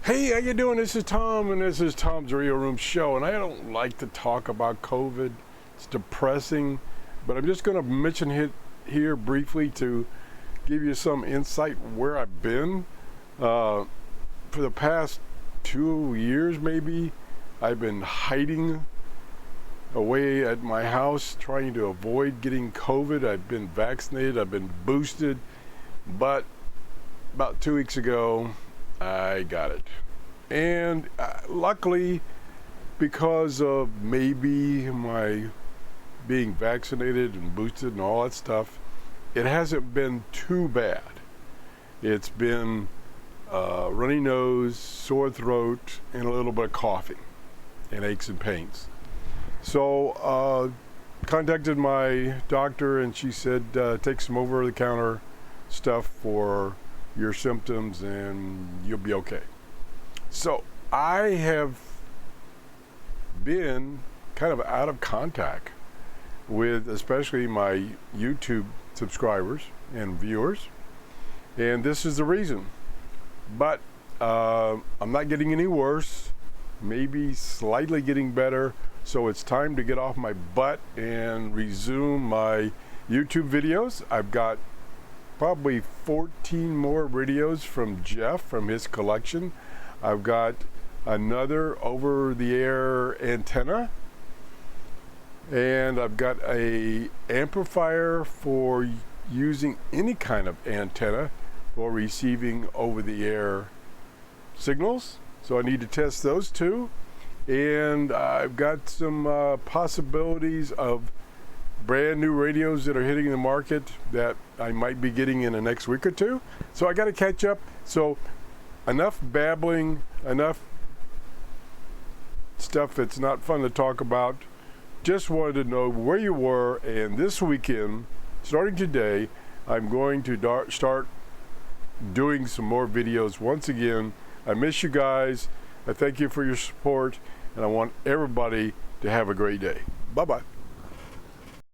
Hey, how you doing? This is Tom, and this is Tom's Radio Room Show. And I don't like to talk about COVID. It's depressing, but I'm just going to mention it here briefly to give you some insight where I've been. For the past 2 years, maybe, I've been hiding away at my house, trying to avoid getting COVID. I've been vaccinated, I've been boosted, but about 2 weeks ago, I got it. And luckily, because of maybe my being vaccinated and boosted and all that stuff, it hasn't been too bad. It's been runny nose, sore throat, and a little bit of coughing and aches and pains. So contacted my doctor, and she said take some over-the-counter stuff for your symptoms and you'll be okay. So I have been kind of out of contact with especially my YouTube subscribers and viewers, and this is the reason. But I'm not getting any worse, maybe slightly getting better, so it's time to get off my butt and resume my YouTube videos. I've got probably 14 more videos from Jeff from his collection. I've got another over-the-air antenna, and I've got a amplifier for using any kind of antenna for receiving over-the-air signals. So I need to test those too. And I've got some possibilities of brand new radios that are hitting the market that I might be getting in the next week or two. So I got to catch up. So enough babbling, enough stuff that's not fun to talk about. Just wanted to know where you were. And this weekend, starting today, I'm going to start doing some more videos once again. I miss you guys. I thank you for your support, and I want everybody to have a great day. Bye-bye.